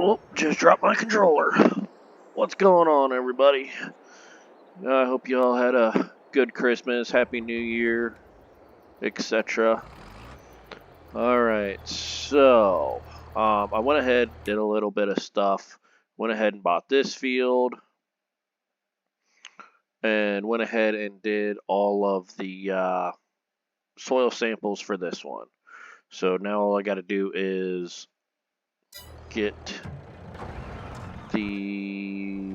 Oh, just dropped my controller. What's going on, everybody? I hope you all had a good Christmas, Happy New Year, etc. Alright, so, I went ahead, did a little bit of stuff, went ahead and bought this field, and went ahead and did all of the soil samples for this one. So now all I gotta do is get the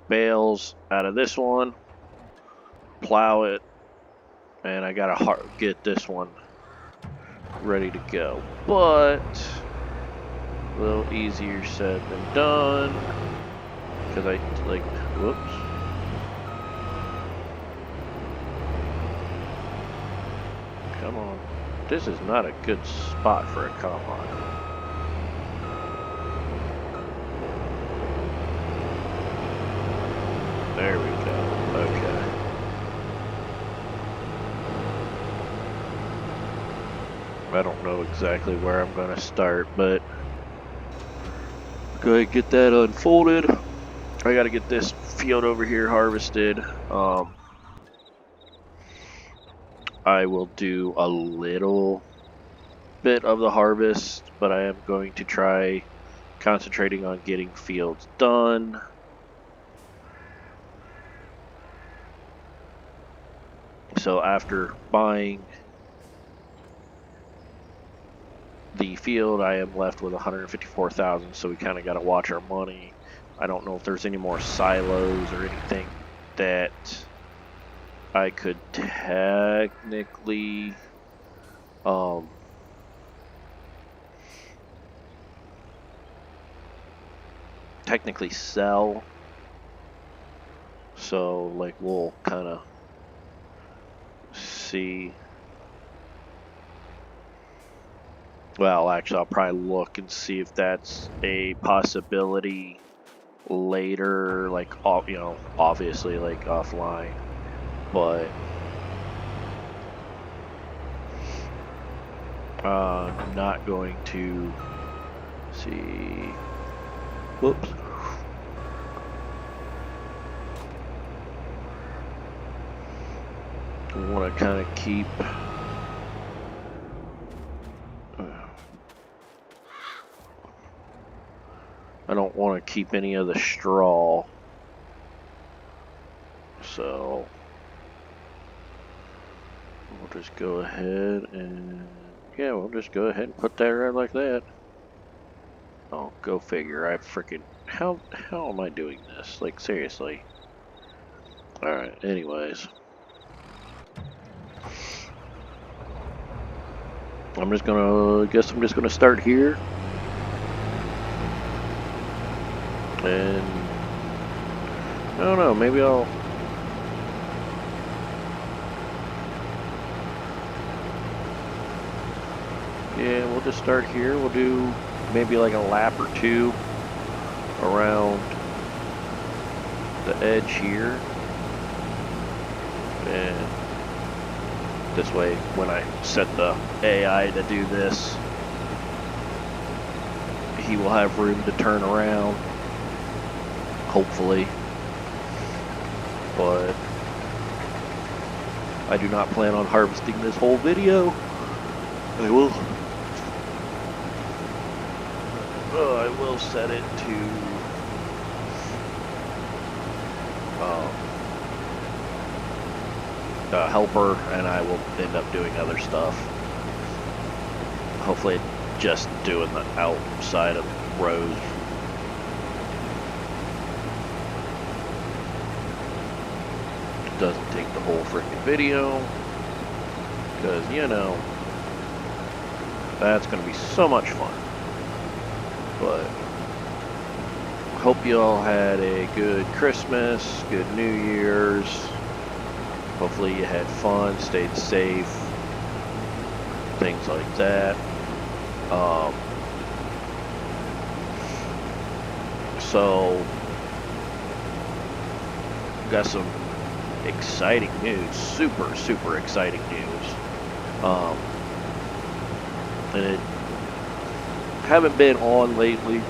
bales out of this one, plow it, and I gotta get this one ready to go. But a little easier said than done, because I whoops. Come on. This is not a good spot for a combine. There we go. Okay. I don't know exactly where I'm going to start, but go ahead and get that unfolded. I got to get this field over here harvested. I will do a little bit of the harvest, but I am going to try concentrating on getting fields done. So after buying the field, I am left with 154,000, so we kind of got to watch our money. I don't know if there's any more silos or anything that I could technically sell. So like we'll kind of see. Well, actually, I'll probably look and see if that's a possibility later, like, you know, obviously, like, offline, but I'm not going to see. Whoops. I want to kind of keep. I don't want to keep any of the straw, so we'll just go ahead and, yeah, we'll just go ahead and put that right like that. Oh, go figure. I freaking, how am I doing this? Like, seriously. Alright, anyways. I'm just gonna start here. And I don't know, maybe I'll we'll just start here. We'll do maybe like a lap or two around the edge here, and this way when I set the AI to do this, he will have room to turn around, hopefully. But I do not plan on harvesting this whole video. I will set it to helper, and I will end up doing other stuff. Hopefully just doing the outside of rows. Doesn't take the whole freaking video, because, you know, that's going to be so much fun. But hope you all had a good Christmas, good New Year's. Hopefully you had fun, stayed safe, things like that. So, got some exciting news, super exciting news. And it haven't been on lately,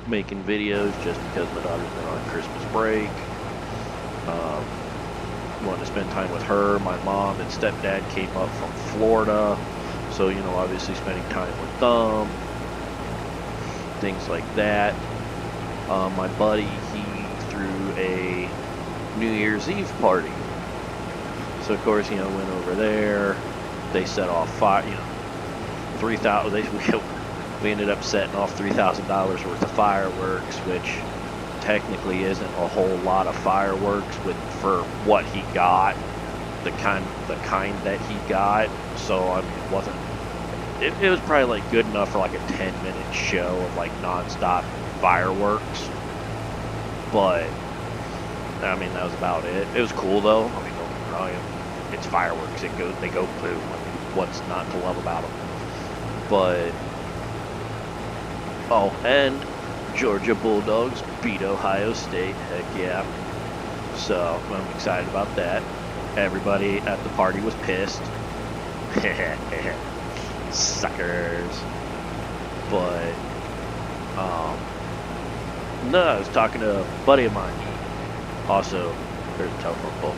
making videos just because my daughter's been on Christmas break. Wanted to spend time with her. My mom and stepdad came up from Florida, so obviously spending time with them, things like that. My buddy, he threw a New Year's Eve party, so of course went over there. They set off fire, 3,000. We ended up setting off $3,000 worth of fireworks, which technically isn't a whole lot of fireworks for what he got, the kind that he got. So I mean, it was probably like good enough for like a 10-minute show of like nonstop fireworks. But I mean, that was about it. It was cool though. I mean, don't get me wrong, it's fireworks. They go boom. I mean, what's not to love about them? But and Georgia Bulldogs beat Ohio State. Heck yeah. So I'm excited about that. Everybody at the party was pissed. Suckers. But no, I was talking to a buddy of mine. Also, there's a telephone pole.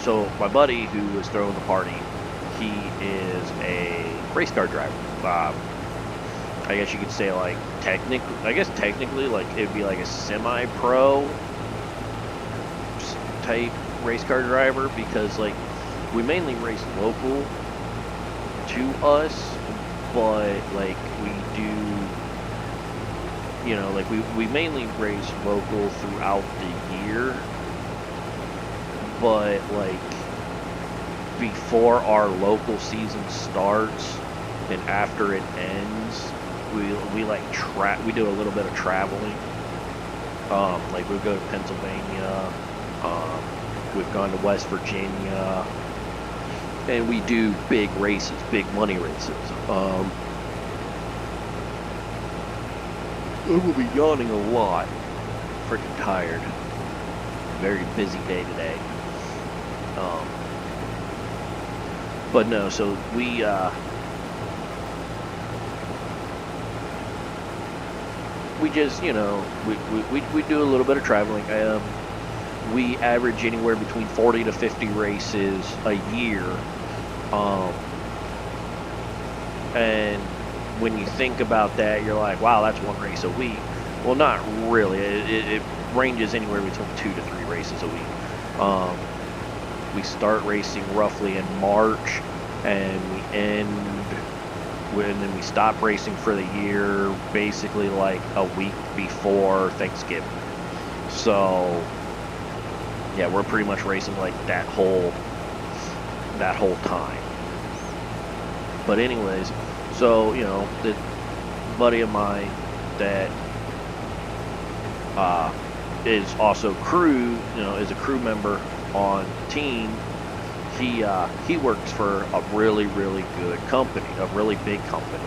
So my buddy who was throwing the party, he is a race car driver. I guess you could say like technically like it'd be like a semi-pro type race car driver, because like we mainly race local to us, but like we do, like we mainly race local throughout the year, but like before our local season starts and after it ends, we like we do a little bit of traveling. Like we go to Pennsylvania, we've gone to West Virginia, and we do big races, big money races. I will be yawning a lot. Freaking tired. Very busy day today. But no, so we just, we do a little bit of traveling. We average anywhere between 40 to 50 races a year. And when you think about that, you're like, wow, that's one race a week. Well, not really. It ranges anywhere between 2 to 3 races a week. We start racing roughly in March, and we end and then we stop racing for the year basically like a week before Thanksgiving. So yeah, we're pretty much racing like that whole time. But anyways, so the buddy of mine that is also crew, is a crew member on the team. He works for a really, really good company, a really big company.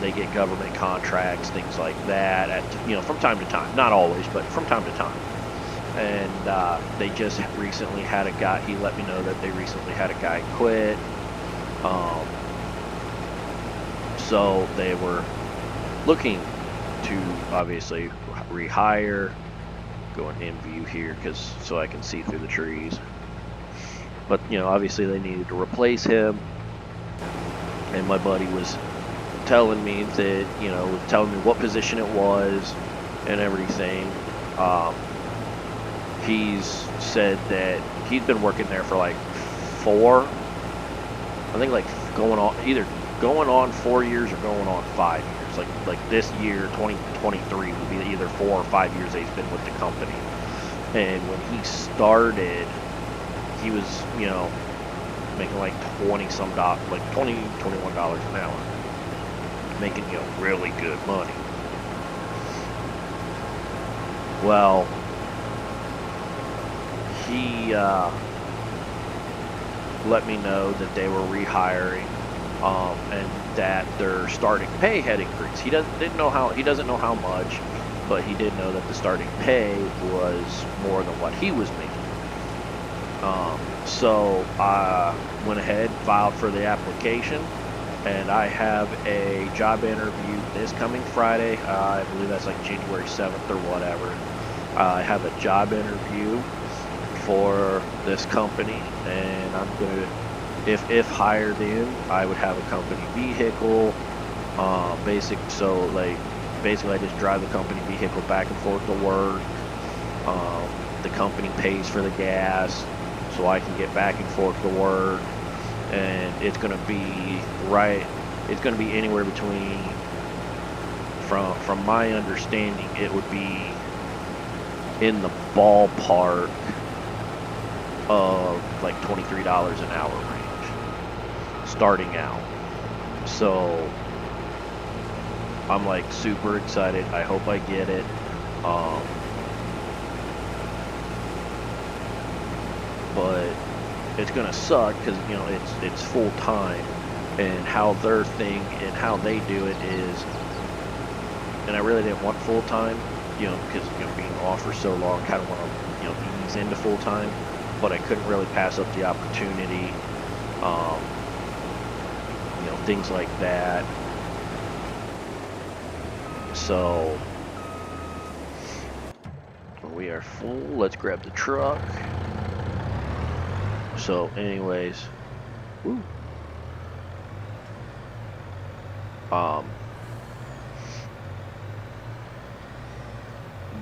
They get government contracts, things like that, from time to time. Not always, but from time to time. And they just recently had a guy, he let me know that they recently had a guy quit. So they were looking to obviously rehire. Going in view here so I can see through the trees. But obviously they needed to replace him, and my buddy was telling me that telling me what position it was and everything. He's said that he's been working there for like 4, I think, like going on 4 years or going on 5 years. Like this year, 2023, would be either 4 or 5 years that he's been with the company. And when he started, he was, making like $20-some, like $20, $21 an hour, making really good money. Well, he let me know that they were rehiring, and that their starting pay had increased. He doesn't know how much, but he did know that the starting pay was more than what he was making. So I went ahead, filed for the application, and I have a job interview this coming Friday. I believe that's like January 7th or whatever. I have a job interview for this company, and I'm gonna, if hired in, I would have a company vehicle. Basically I just drive the company vehicle back and forth to work. The company pays for the gas, so I can get back and forth to work, and it's gonna be It's gonna be anywhere between, from my understanding, it would be in the ballpark of like $23 an hour range, starting out. So I'm like super excited. I hope I get it. But it's gonna suck because it's full time, and how their thing and how they do it is, and I really didn't want full time, because being off for so long, kind of want to ease into full time, but I couldn't really pass up the opportunity. Things like that. So we are full. Let's grab the truck. So anyways, woo.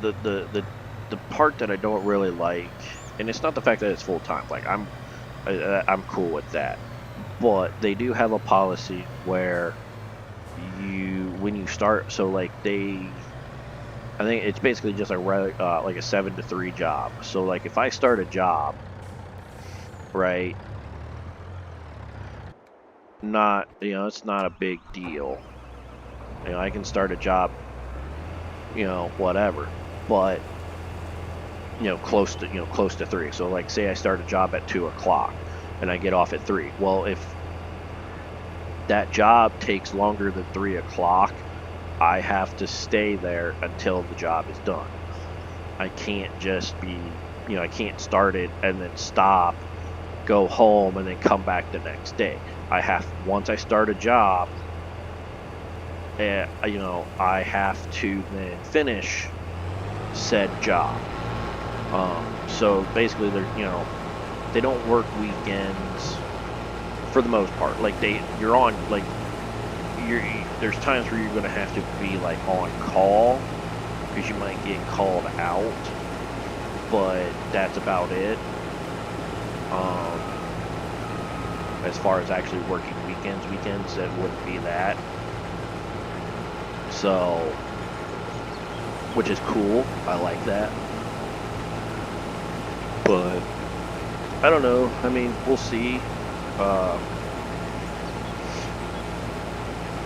The part that I don't really like, and it's not the fact that it's full time. Like I'm cool with that, but they do have a policy where when you start, so like I think it's basically just like a 7 to 3 job. So like if I start a job, right, it's not a big deal. I can start a job, whatever, but close to 3. So like say I start a job at 2 o'clock and I get off at 3. Well, if that job takes longer than 3 o'clock, I have to stay there until the job is done. I can't just be, I can't start it and then stop, go home, and then come back the next day. Once I start a job, I have to then finish said job. So basically they don't work weekends for the most part. Like there's times where you're going to have to be like on call because you might get called out, but that's about it. As far as actually working weekends, that wouldn't be that. So, which is cool. I like that. But I don't know. I mean, we'll see.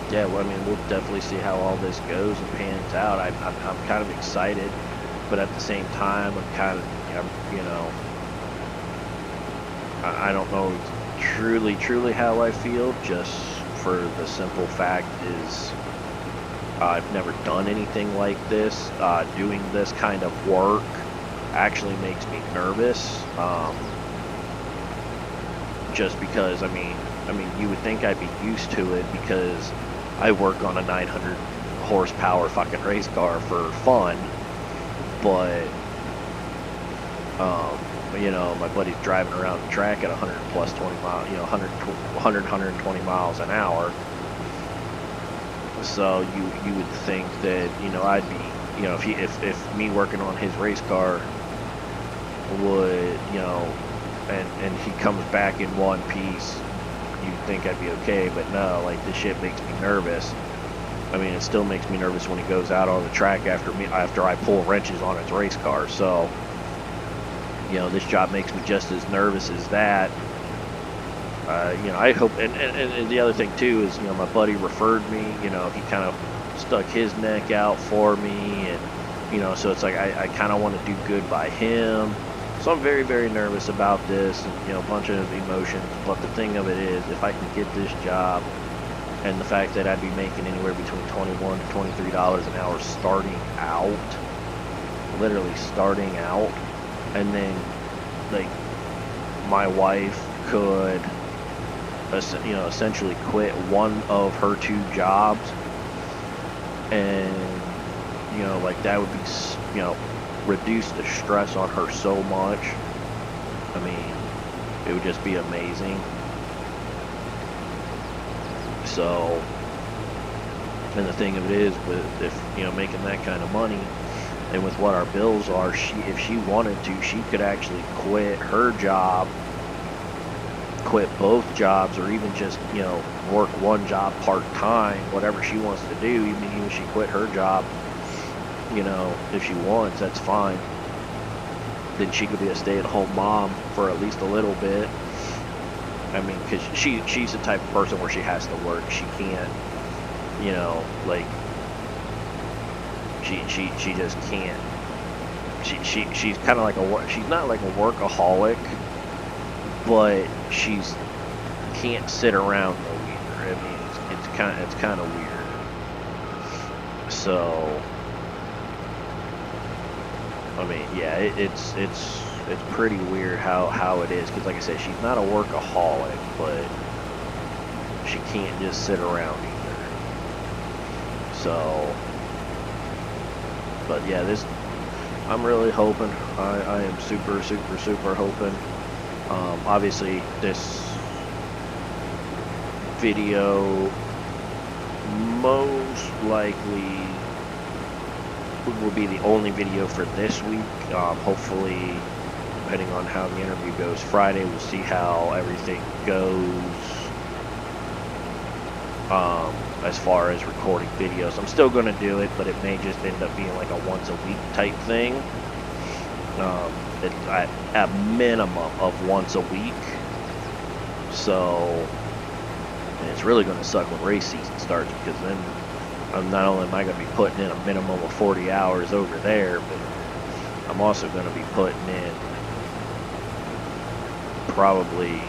Yeah, well, I mean, we'll definitely see how all this goes and pans out. I'm kind of excited, but at the same time, I don't know truly how I feel, just for the simple fact is I've never done anything like this. Doing this kind of work actually makes me nervous. Just because, I mean, you would think I'd be used to it because I work on a 900 horsepower fucking race car for fun, but my buddy's driving around the track at 100 plus 20 miles, 120 miles an hour. So you would think that I'd be if me working on his race car would and he comes back in one piece, you'd think I'd be okay, but no, like this shit makes me nervous. I mean, it still makes me nervous when he goes out on the track after I pull wrenches on his race car. So this job makes me just as nervous as that. I hope, and the other thing too is, my buddy referred me, he kind of stuck his neck out for me, and, so it's like, I kind of want to do good by him. So I'm very, very nervous about this, and, a bunch of emotions, but the thing of it is, if I can get this job, and the fact that I'd be making anywhere between $21 to $23 an hour starting out, literally starting out, and then, like, my wife could essentially quit one of her 2 jobs, and like that would be reduce the stress on her so much. I mean, it would just be amazing. So, and the thing of it is, with if making that kind of money, and with what our bills are, if she wanted to, she could actually quit her job, quit both jobs, or even just work one job part-time, whatever she wants to do. Even if she quit her job, if she wants, that's fine. Then she could be a stay-at-home mom for at least a little bit. I mean, because she's the type of person where she has to work. She can't, like, she just can't. She's kind of like she's not like a workaholic, but she's can't sit around no either. I mean, it's kind of weird. So, I mean, yeah, it's pretty weird how it is, because like I said, she's not a workaholic, but she can't just sit around either. So, but yeah, I'm really hoping, I am super hoping. Obviously this video most likely will be the only video for this week. Hopefully, depending on how the interview goes Friday, we'll see how everything goes as far as recording videos. I'm still going to do it, but it may just end up being like a once a week type thing. It's at minimum of once a week. So, and it's really going to suck when race season starts, because then not only am I going to be putting in a minimum of 40 hours over there, but I'm also going to be putting in probably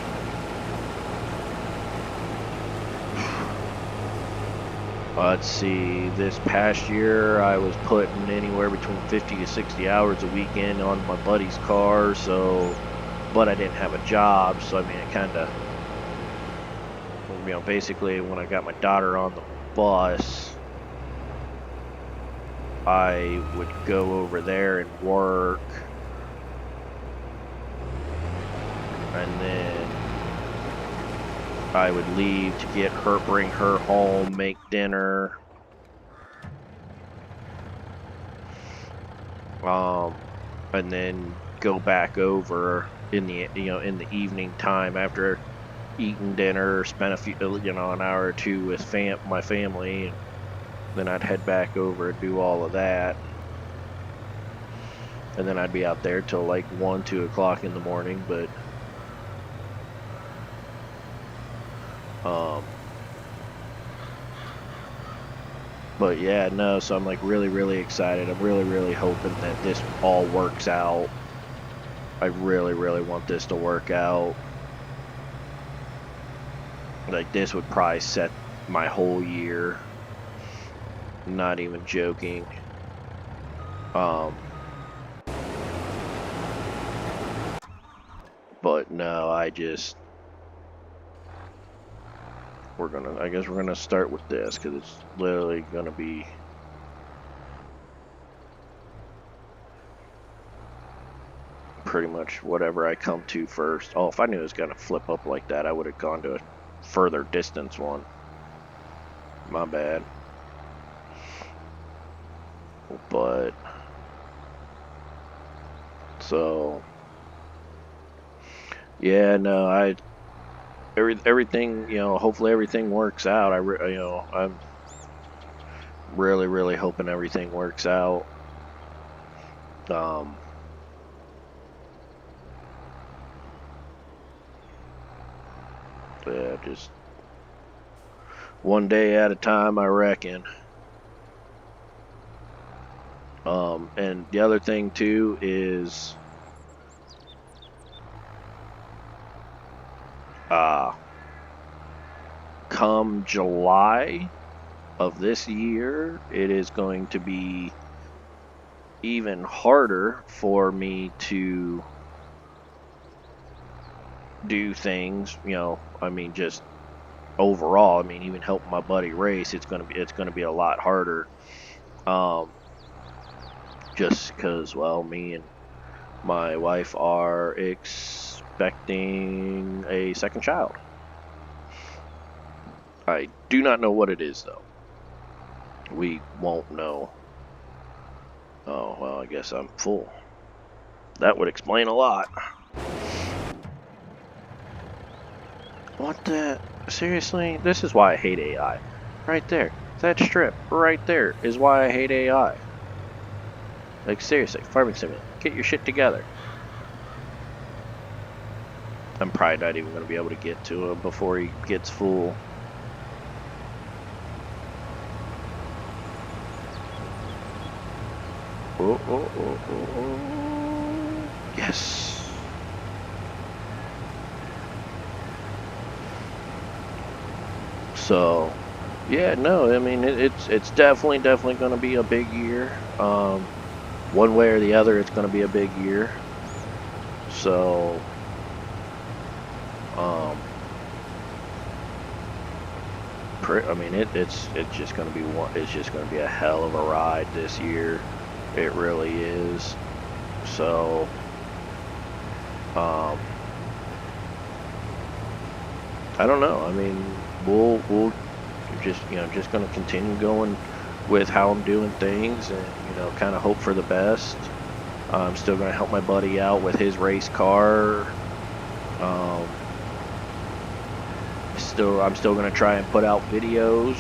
let's see, this past year I was putting anywhere between 50 to 60 hours a weekend on my buddy's car, so, but I didn't have a job, so I mean, it kind of, basically when I got my daughter on the bus, I would go over there and work, and then I would leave to bring her home, make dinner, and then go back over in the in the evening time after eating dinner, spend an hour or two with my family, and then I'd head back over and do all of that, and then I'd be out there till like 1, 2 o'clock in the morning. But yeah, no, so I'm like really excited. I'm really hoping that this all works out. I really want this to work out. Like, this would probably set my whole year. Not even joking. But no, I guess we're gonna start with this, because it's literally gonna be pretty much whatever I come to first. Oh, if I knew it was gonna flip up like that, I would have gone to a further distance one. My bad. But so yeah, no, everything, hopefully everything works out. I'm really hoping everything works out. Yeah, just one day at a time, I reckon. And the other thing too is come July of this year, it is going to be even harder for me to do things, I mean, just overall, I mean, even helping my buddy race, it's gonna be a lot harder. Just because, well, me and my wife are expecting a second child. I do not know what it is, though. We won't know. Oh, well, I guess I'm full. That would explain a lot. What the? Seriously? This is why I hate AI. Right there. That strip right there is why I hate AI. Like, seriously, Farming Simulator, get your shit together. I'm probably not even going to be able to get to him before he gets full. Oh. Yes. So, yeah, no, I mean, it's definitely going to be a big year. One way or the other, it's going to be a big year. So, I mean, it's just going to be a hell of a ride this year. It really is. So, I don't know. I mean, we'll just going to continue going with how I'm doing things, and kind of hope for the best. I'm still going to help my buddy out with his race car. I'm still going to try and put out videos,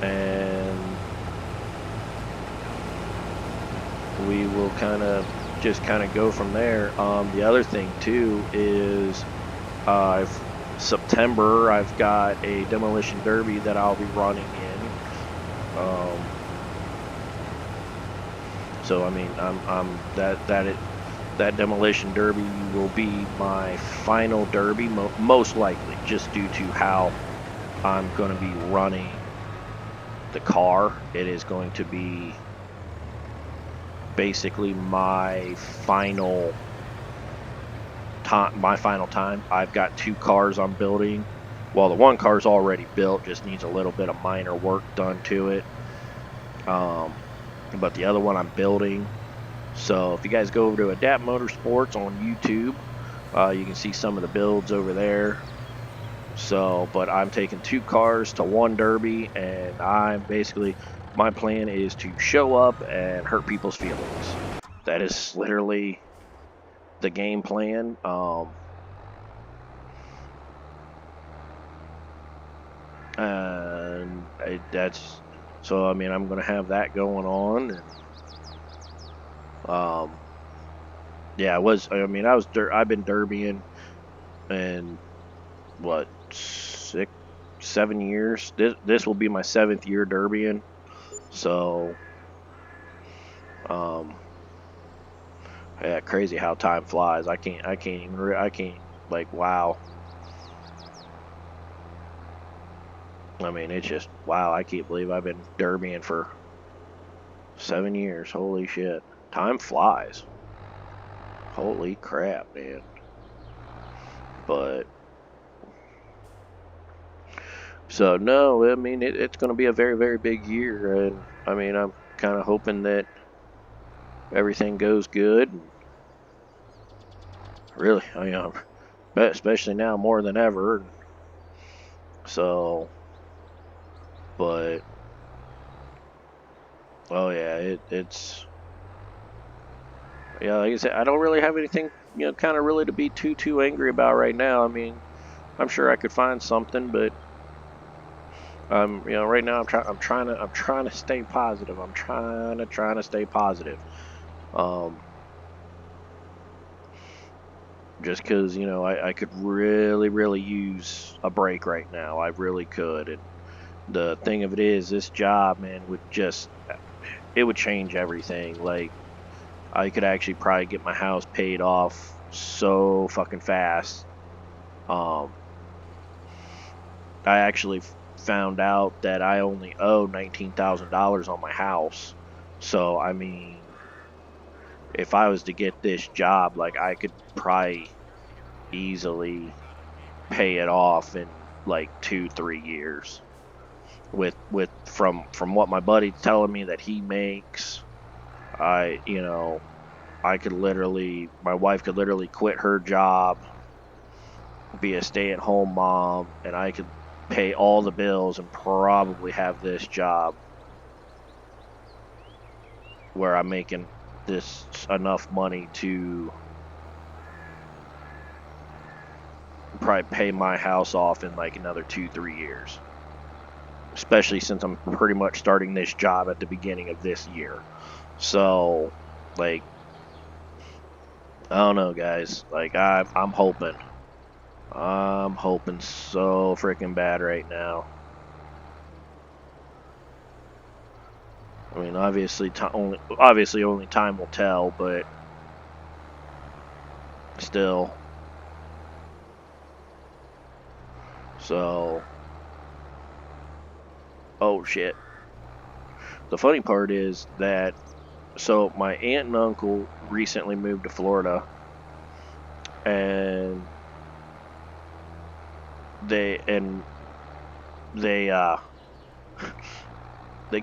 and we will kind of go from there. The other thing too is September I've got a demolition derby that I'll be running in. So I mean, that demolition derby will be my final derby, most likely, just due to how I'm going to be running the car. It is going to be basically my final time. I've got 2 cars I'm building. Well, the one car's already built, just needs a little bit of minor work done to it. But the other one I'm building. So if you guys go over to Adapt Motorsports on YouTube, you can see some of the builds over there. So, but I'm taking 2 cars to 1 derby, and my plan is to show up and hurt people's feelings. That is literally the game plan. And that's, so I mean, I'm going to have that going on. And, yeah, I've been derbying in what, 6, 7 years. This will be my 7th year derbying. So, yeah, crazy how time flies. I can't like, wow. I mean, it's just, wow, I can't believe I've been derbying for 7 years. Holy shit. Time flies. Holy crap, man. But, so, no, I mean, it's going to be a very, very big year. And, I mean, I'm kind of hoping that everything goes good. Really, I mean, especially now more than ever. So, but, oh yeah, it's, yeah, like I said, I don't really have anything, kind of really to be too angry about right now. I mean, I'm sure I could find something, but right now I'm trying to stay positive. I'm trying to stay positive. Just because, I could really use a break right now. I really could. And the thing of it is, this job, man, it would change everything. Like, I could actually probably get my house paid off so fucking fast. I actually found out that I only owe $19,000 on my house. So, I mean, if I was to get this job, like, I could probably easily pay it off in like 2-3 years. With from what my buddy's telling me that he makes, my wife could literally quit her job, be a stay-at-home mom, and I could pay all the bills and probably have this job where I'm making this enough money to probably pay my house off in like another 2-3 years. Especially since I'm pretty much starting this job at the beginning of this year. So, like, I don't know, guys. Like, I'm hoping. I'm hoping so freaking bad right now. I mean, obviously only time will tell, but still. So, oh shit. The funny part is that, so my aunt and uncle recently moved to Florida, and they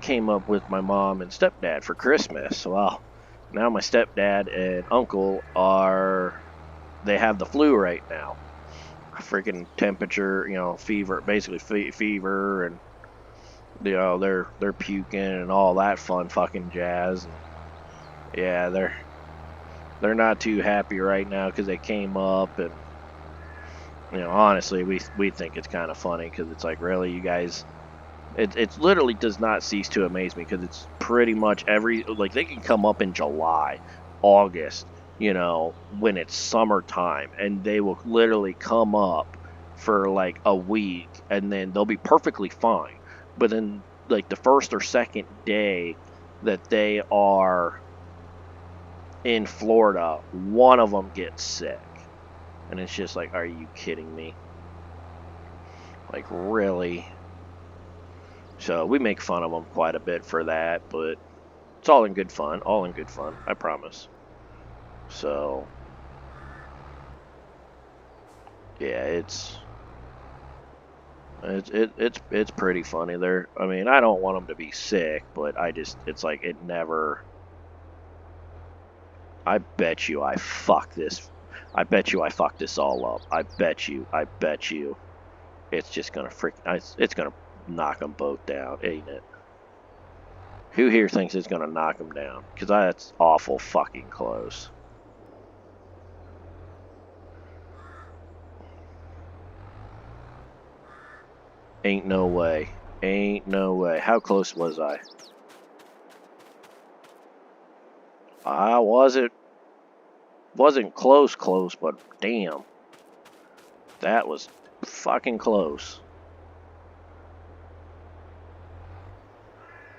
came up with my mom and stepdad for Christmas. Well, now my stepdad and uncle they have the flu right now. Freaking temperature, fever, basically fever, and they're puking and all that fun fucking jazz. And yeah, they're not too happy right now because they came up, and honestly, we think it's kind of funny because it's like, really, you guys. It literally does not cease to amaze me because it's pretty much they can come up in July, August, when it's summertime, and they will literally come up for like a week, and then they'll be perfectly fine. But then, like, the first or second day that they are in Florida, one of them gets sick. And it's just like, are you kidding me? Like, really? So we make fun of them quite a bit for that, but it's all in good fun. All in good fun, I promise. So, yeah, it's pretty funny. I mean, I don't want them to be sick, but it's like it never. I bet you I fuck this all up. I bet you. It's just gonna it's gonna knock them both down, ain't it? Who here thinks it's gonna knock them down? Because that's awful fucking close. Ain't no way. Ain't no way. How close was I? I wasn't close, but damn. That was fucking close.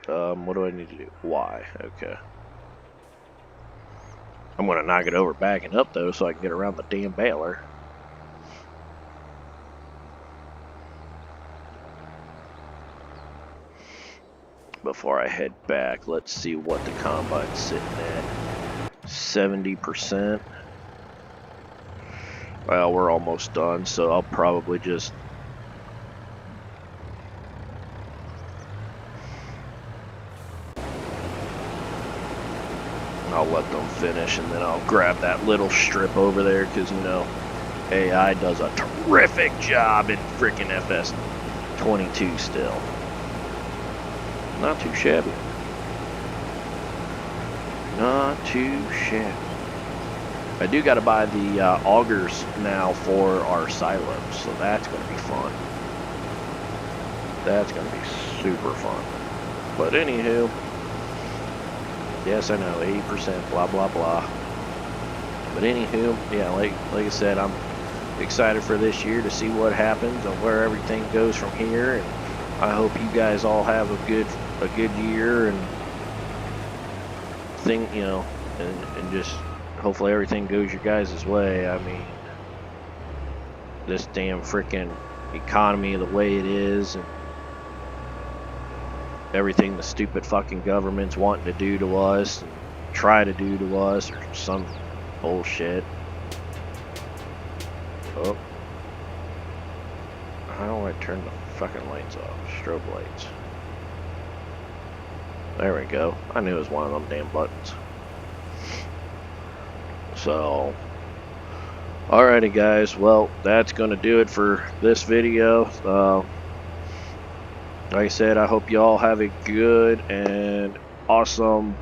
What do I need to do? Y. Okay. I'm gonna knock it over backing up though so I can get around the damn baler. Before I head back, let's see what the combine's sitting at. 70%. Well, we're almost done, so I'll probably just... I'll let them finish, and then I'll grab that little strip over there, because, AI does a terrific job in freaking FS22 still. Not too shabby. Not too shabby. I do got to buy the augers now for our silos, so that's going to be fun. That's going to be super fun. But anywho, yes, I know, 80%, blah, blah, blah. But anywho, yeah, like I said, I'm excited for this year to see what happens and where everything goes from here. And I hope you guys all have a good year and and just hopefully everything goes your guys' way. I mean, this damn freaking economy the way it is, and everything the stupid fucking government's wanting to do to us and try to do to us, or some bullshit. Oh. How do I turn the fucking lights off? Strobe lights. There we go. I knew it was one of them damn buttons. So, alrighty guys, well, that's going to do it for this video. Like I said, I hope you all have a good and awesome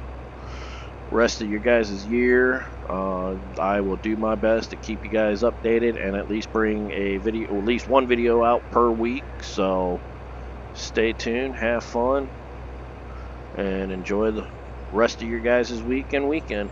rest of your guys' year. I will do my best to keep you guys updated and at least bring a video, at least one video out per week. So stay tuned, have fun, and enjoy the rest of your guys' week and weekend.